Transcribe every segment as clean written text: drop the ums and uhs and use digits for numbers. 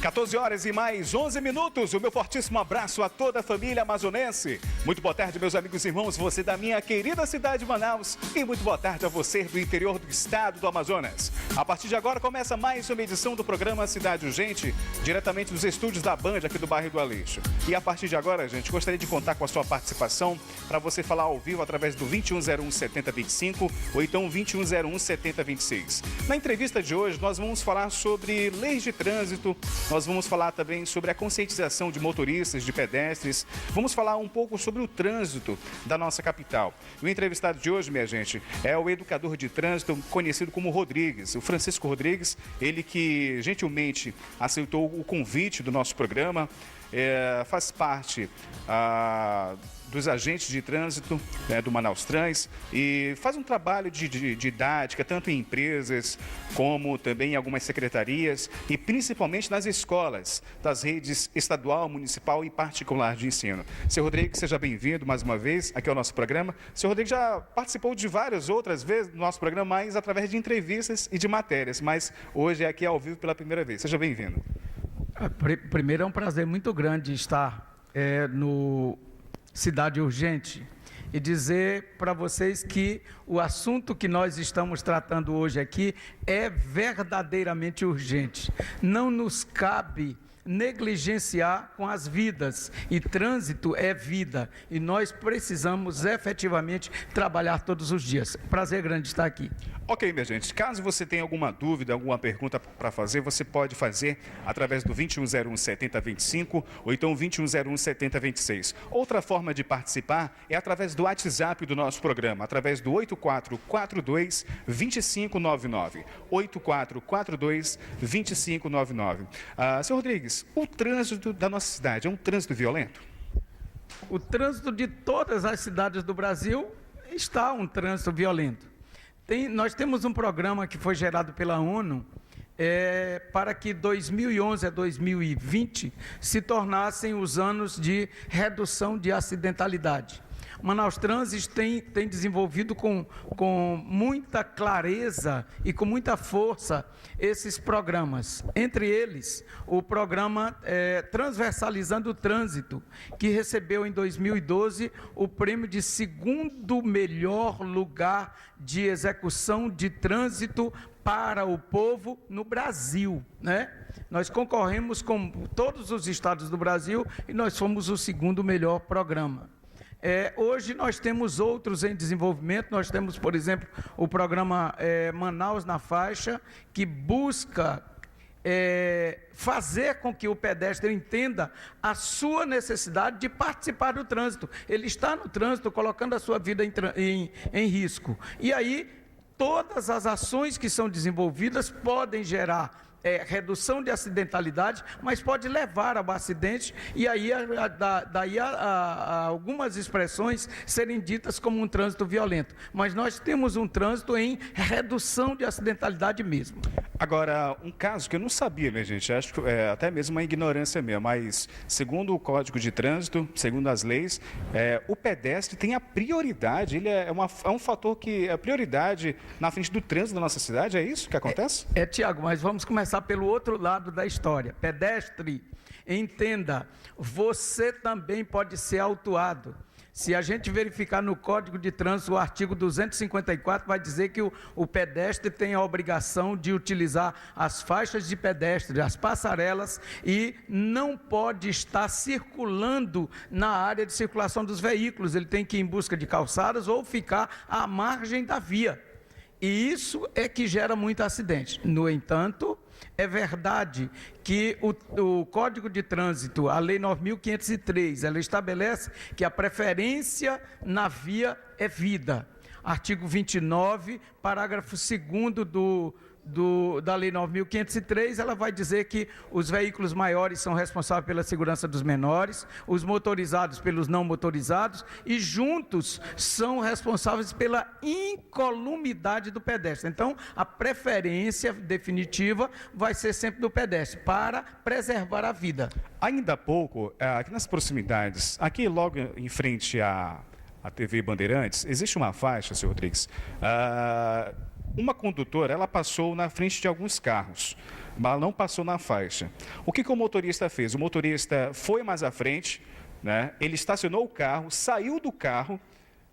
14 horas e mais 11 minutos. O meu fortíssimo abraço a toda a família amazonense. Muito boa tarde, meus amigos e irmãos, você da minha querida cidade de Manaus. E muito boa tarde a você do interior do estado do Amazonas. A partir de agora começa mais uma edição do programa Cidade Urgente, diretamente dos estúdios da Band aqui do bairro do Aleixo. E a partir de agora, gente, gostaria de contar com a sua participação para você falar ao vivo através do 2101 7025 ou então 2101 7026. Na entrevista de hoje, nós vamos falar sobre leis de trânsito. Nós vamos falar também sobre a conscientização de motoristas, de pedestres. Vamos falar um pouco sobre o trânsito da nossa capital. O entrevistado de hoje, minha gente, é o educador de trânsito conhecido como Rodrigues, o Francisco Rodrigues, ele que gentilmente aceitou o convite do nosso programa, faz parte dos agentes de trânsito do Manaus Trans e faz um trabalho de didática, tanto em empresas como também em algumas secretarias e principalmente nas escolas das redes estadual, municipal e particular de ensino. Seu Rodrigues, seja bem-vindo mais uma vez aqui ao nosso programa. Seu Rodrigues já participou de várias outras vezes do nosso programa, mas através de entrevistas e de matérias, mas hoje é aqui ao vivo pela primeira vez. Seja bem-vindo. Primeiro, é um prazer muito grande estar no Cidade Urgente e dizer para vocês que o assunto que nós estamos tratando hoje aqui é verdadeiramente urgente. Não nos cabe negligenciar com as vidas, e trânsito é vida, e nós precisamos efetivamente trabalhar todos os dias. Prazer grande estar aqui. Ok, minha gente, caso você tenha alguma dúvida, alguma pergunta para fazer, você pode fazer através do 2101 7025 ou então 2101 7026. Outra forma de participar é através do WhatsApp do nosso programa, através do 8442 2599. 8442 2599. Senhor Rodrigues, o trânsito da nossa cidade é um trânsito violento? O trânsito de todas as cidades do Brasil está um trânsito violento. Nós temos um programa que foi gerado pela ONU para que 2011 a 2020 se tornassem os anos de redução de acidentalidade. Manaus Trans tem desenvolvido com muita clareza e com muita força esses programas. Entre eles, o programa Transversalizando o Trânsito, que recebeu em 2012 o prêmio de segundo melhor lugar de execução de trânsito para o povo no Brasil, né? Nós concorremos com todos os estados do Brasil e nós fomos o segundo melhor programa. Hoje nós temos outros em desenvolvimento. Nós temos, por exemplo, o programa Manaus na Faixa, que busca fazer com que o pedestre entenda a sua necessidade de participar do trânsito. Ele está no trânsito colocando a sua vida em risco. E aí, todas as ações que são desenvolvidas podem gerar redução de acidentalidade, mas pode levar ao acidente e aí daí algumas expressões serem ditas como um trânsito violento. Mas nós temos um trânsito em redução de acidentalidade mesmo. Agora, um caso que eu não sabia, minha gente, acho que até mesmo uma ignorância minha, mas segundo o Código de Trânsito, segundo as leis, o pedestre tem a prioridade, ele é um fator que é prioridade na frente do trânsito da nossa cidade, é isso que acontece? Tiago, mas vamos começar pelo outro lado da história. Pedestre, entenda, você também pode ser autuado. Se a gente verificar no Código de Trânsito, o artigo 254 vai dizer que o pedestre tem a obrigação de utilizar as faixas de pedestre, as passarelas, e não pode estar circulando na área de circulação dos veículos. Ele tem que ir em busca de calçadas ou ficar à margem da via. E isso é que gera muito acidente. No entanto, é verdade que o Código de Trânsito, a Lei 9.503, ela estabelece que a preferência na via é vida. Artigo 29, parágrafo 2º da Lei 9.503, ela vai dizer que os veículos maiores são responsáveis pela segurança dos menores, os motorizados pelos não motorizados e juntos são responsáveis pela incolumidade do pedestre. Então, a preferência definitiva vai ser sempre do pedestre, para preservar a vida. Ainda há pouco, aqui nas proximidades, aqui logo em frente à TV Bandeirantes, existe uma faixa, senhor Rodrigues, uma condutora, ela passou na frente de alguns carros. ela não passou na faixa. O que o motorista fez? O motorista foi mais à frente, né? Ele estacionou o carro, saiu do carro,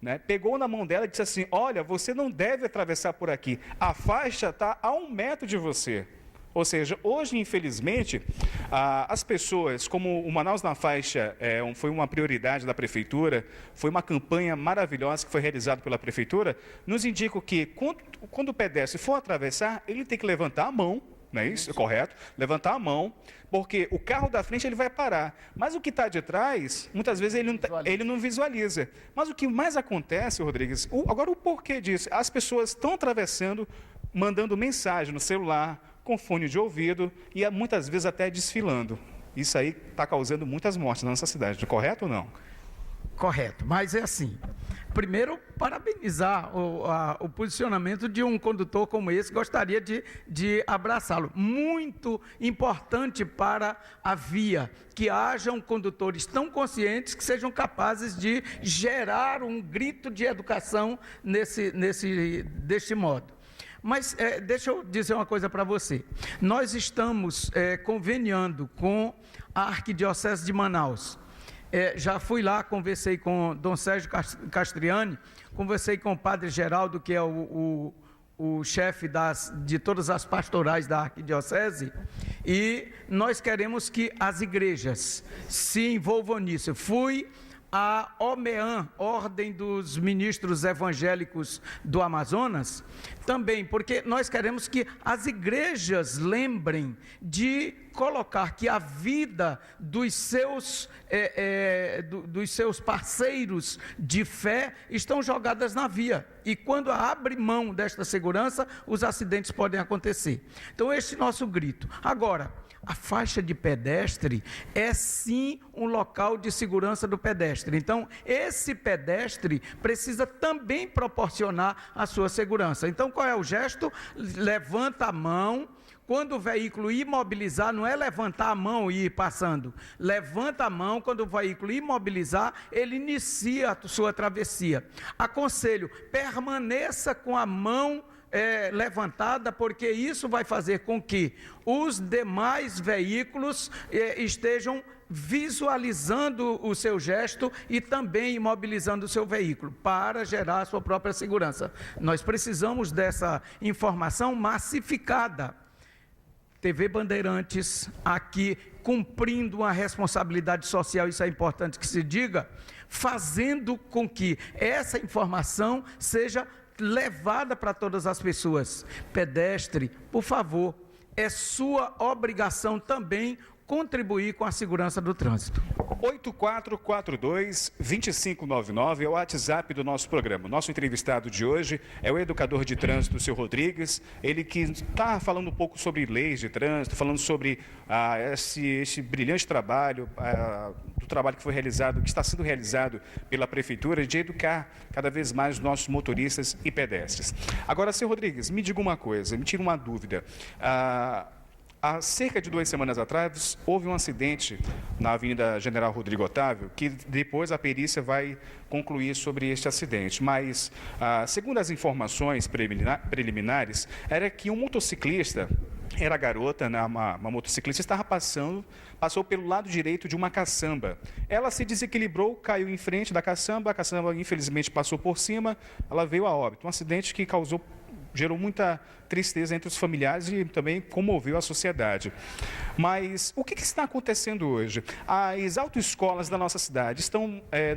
né? Pegou na mão dela e disse assim: olha, você não deve atravessar por aqui, a faixa está a 1 metro de você. Ou seja, hoje, infelizmente, as pessoas, como o Manaus na Faixa foi uma prioridade da Prefeitura, foi uma campanha maravilhosa que foi realizada pela Prefeitura, nos indicam que quando o pedestre for atravessar, ele tem que levantar a mão, não é isso? É correto? Levantar a mão, porque o carro da frente ele vai parar. Mas o que está de trás, muitas vezes ele não visualiza. Mas o que mais acontece, Rodrigues, agora o porquê disso? As pessoas estão atravessando, mandando mensagem no celular, com fone de ouvido e muitas vezes até desfilando. Isso aí está causando muitas mortes na nossa cidade, correto ou não? Correto, mas é assim. Primeiro, parabenizar o posicionamento de um condutor como esse, gostaria de abraçá-lo. Muito importante para a via, que hajam condutores tão conscientes que sejam capazes de gerar um grito de educação deste modo. Mas deixa eu dizer uma coisa para você. Nós estamos conveniando com a Arquidiocese de Manaus. Já fui lá, conversei com Dom Sérgio Castriani, conversei com o Padre Geraldo, que é o chefe de todas as pastorais da Arquidiocese, e nós queremos que as igrejas se envolvam nisso. Fui a OMEAN, Ordem dos Ministros Evangélicos do Amazonas, também, porque nós queremos que as igrejas lembrem de colocar que a vida dos seus parceiros de fé estão jogadas na via. E quando abre mão desta segurança, os acidentes podem acontecer. Então, este é nosso grito. Agora, a faixa de pedestre é sim um local de segurança do pedestre. Então, esse pedestre precisa também proporcionar a sua segurança. Então, qual é o gesto? Levanta a mão. Quando o veículo imobilizar, não é levantar a mão e ir passando. Levanta a mão, quando o veículo imobilizar, ele inicia a sua travessia. Aconselho, permaneça com a mão levantada, porque isso vai fazer com que os demais veículos estejam visualizando o seu gesto e também imobilizando o seu veículo, para gerar a sua própria segurança. Nós precisamos dessa informação massificada. TV Bandeirantes, aqui cumprindo uma responsabilidade social, isso é importante que se diga, fazendo com que essa informação seja levada para todas as pessoas. Pedestre, por favor, é sua obrigação também contribuir com a segurança do trânsito. 8442-2599 é o WhatsApp do nosso programa. Nosso entrevistado de hoje é o educador de trânsito, o seu Rodrigues, ele que está falando um pouco sobre leis de trânsito, falando sobre esse brilhante trabalho, do trabalho que foi realizado, que está sendo realizado pela Prefeitura, de educar cada vez mais os nossos motoristas e pedestres. Agora, seu Rodrigues, me diga uma coisa, me tira uma dúvida. Há cerca de 2 semanas atrás, houve um acidente na Avenida General Rodrigo Otávio, que depois a perícia vai concluir sobre este acidente. Mas, segundo as informações preliminares, era que um motociclista, era garota, né, uma motociclista, passou pelo lado direito de uma caçamba. Ela se desequilibrou, caiu em frente da caçamba, a caçamba infelizmente passou por cima, ela veio a óbito. Um acidente que gerou muita tristeza entre os familiares e também comoveu a sociedade. Mas o que está acontecendo hoje? As autoescolas da nossa cidade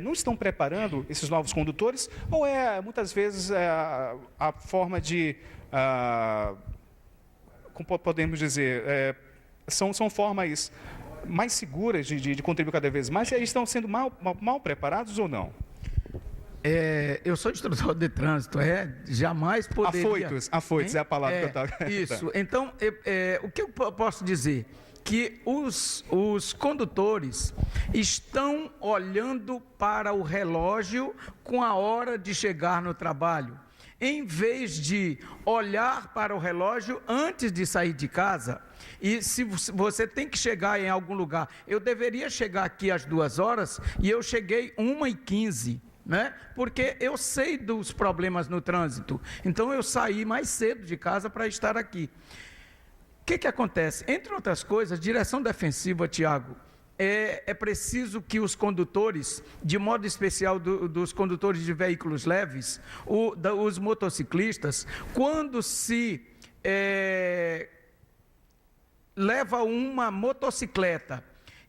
não estão preparando esses novos condutores ou muitas vezes a forma de, como podemos dizer, são formas mais seguras de contribuir cada vez mais, e eles estão sendo mal preparados ou não? Eu sou instrutor de trânsito, jamais poderia... Afoitos é a palavra que eu estava... Isso, então, o que eu posso dizer? Que os condutores estão olhando para o relógio com a hora de chegar no trabalho, em vez de olhar para o relógio antes de sair de casa. E se você tem que chegar em algum lugar, eu deveria chegar aqui às 2 horas e eu cheguei 1h15, né? Porque eu sei dos problemas no trânsito, então eu saí mais cedo de casa para estar aqui. que acontece? Entre outras coisas, direção defensiva, Tiago, é preciso que os condutores, de modo especial dos condutores de veículos leves, os motociclistas, quando se leva uma motocicleta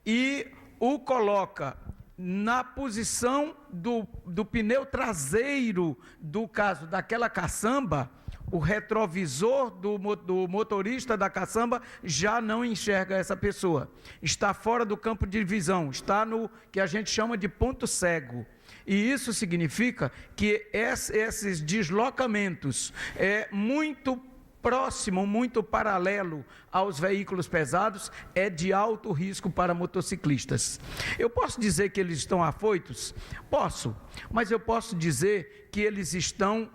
e o coloca na posição do pneu traseiro, do caso daquela caçamba, o retrovisor do motorista da caçamba já não enxerga essa pessoa. Está fora do campo de visão, está no que a gente chama de ponto cego. E isso significa que esses deslocamentos muito próximo, muito paralelo aos veículos pesados, é de alto risco para motociclistas. Eu posso dizer que eles estão afoitos? Posso, mas eu posso dizer que eles estão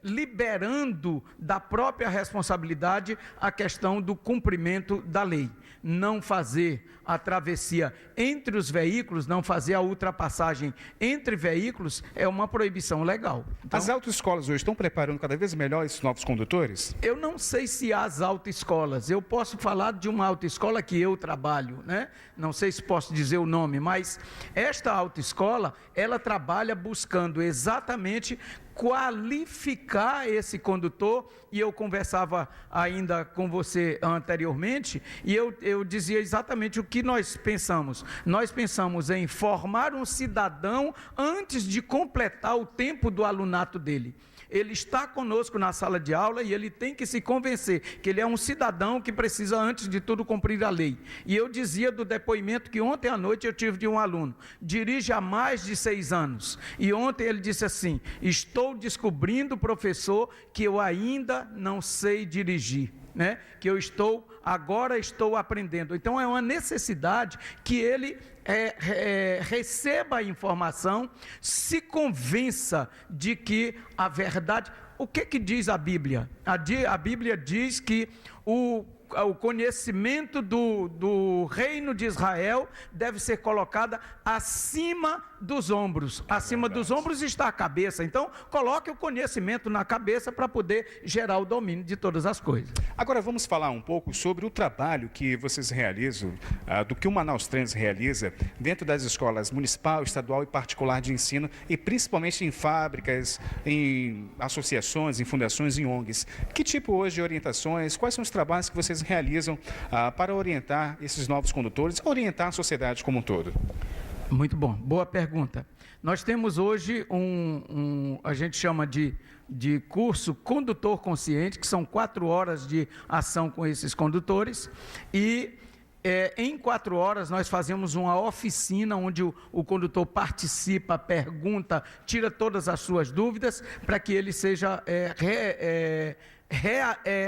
liberando da própria responsabilidade a questão do cumprimento da lei. Não fazer a travessia entre os veículos, não fazer a ultrapassagem entre veículos é uma proibição legal. Então, as autoescolas hoje estão preparando cada vez melhor esses novos condutores? Eu não sei se as autoescolas, eu posso falar de uma autoescola que eu trabalho, né? Não sei se posso dizer o nome, mas esta autoescola, ela trabalha buscando exatamente qualificar esse condutor, e eu conversava ainda com você anteriormente, e eu dizia exatamente o que nós pensamos. Nós pensamos em formar um cidadão antes de completar o tempo do alunato dele. Ele está conosco na sala de aula e ele tem que se convencer que ele é um cidadão que precisa, antes de tudo, cumprir a lei. E eu dizia do depoimento que ontem à noite eu tive de um aluno, dirige há mais de 6 anos. E ontem ele disse assim: estou descobrindo, professor, que eu ainda não sei dirigir, né? Que eu agora estou aprendendo. Então é uma necessidade que ele receba a informação, se convença de que a verdade... O que diz a Bíblia? A Bíblia diz que o conhecimento do reino de Israel deve ser colocada acima dos ombros. Acima dos ombros está a cabeça. Então, coloque o conhecimento na cabeça para poder gerar o domínio de todas as coisas. Agora, vamos falar um pouco sobre o trabalho que vocês realizam, do que o Manaus Trans realiza dentro das escolas municipal, estadual e particular de ensino, e principalmente em fábricas, em associações, em fundações, em ONGs. Que tipo hoje de orientações, quais são os trabalhos que vocês realizam para orientar esses novos condutores, orientar a sociedade como um todo? Muito bom, boa pergunta. Nós temos hoje a gente chama de curso Condutor Consciente, que são 4 horas de ação com esses condutores, e em 4 horas nós fazemos uma oficina onde o condutor participa, pergunta, tira todas as suas dúvidas, para que ele seja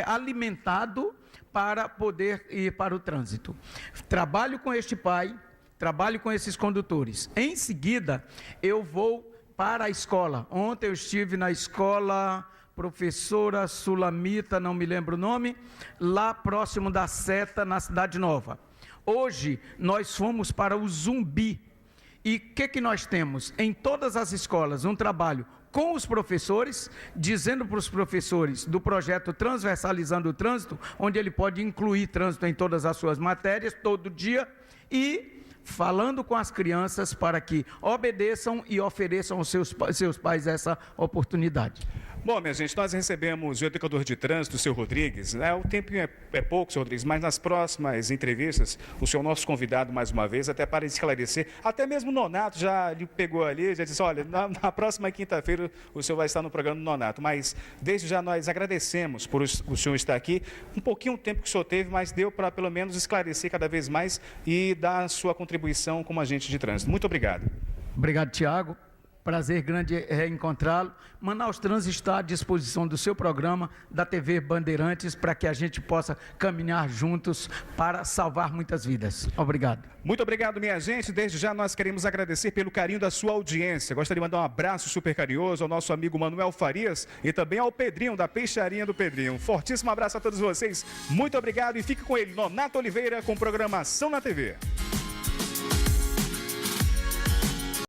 alimentado para poder ir para o trânsito. Trabalho com este pai, trabalho com esses condutores. Em seguida, eu vou para a escola. Ontem eu estive na escola Professora Sulamita, não me lembro o nome, lá próximo da Seta, na Cidade Nova. Hoje, nós fomos para o Zumbi. E o que nós temos? Em todas as escolas, um trabalho com os professores, dizendo para os professores do projeto Transversalizando o Trânsito, onde ele pode incluir trânsito em todas as suas matérias, todo dia, e falando com as crianças para que obedeçam e ofereçam aos seus pais essa oportunidade. Bom, minha gente, nós recebemos o educador de trânsito, o seu Rodrigues, né? O tempo é pouco, seu Rodrigues, mas nas próximas entrevistas, o senhor nosso convidado mais uma vez, até para esclarecer, até mesmo o Nonato já lhe pegou ali, já disse, olha, na próxima quinta-feira o senhor vai estar no programa do Nonato, mas desde já nós agradecemos por o senhor estar aqui, um pouquinho o tempo que o senhor teve, mas deu para pelo menos esclarecer cada vez mais e dar a sua contribuição como agente de trânsito. Muito obrigado. Obrigado, Tiago. Prazer grande reencontrá-lo. Manaus Trans está à disposição do seu programa, da TV Bandeirantes, para que a gente possa caminhar juntos para salvar muitas vidas. Obrigado. Muito obrigado, minha gente. Desde já nós queremos agradecer pelo carinho da sua audiência. Gostaria de mandar um abraço super carinhoso ao nosso amigo Manuel Farias e também ao Pedrinho, da Peixarinha do Pedrinho. Um fortíssimo abraço a todos vocês. Muito obrigado e fique com ele, Nonato Oliveira, com programação na TV.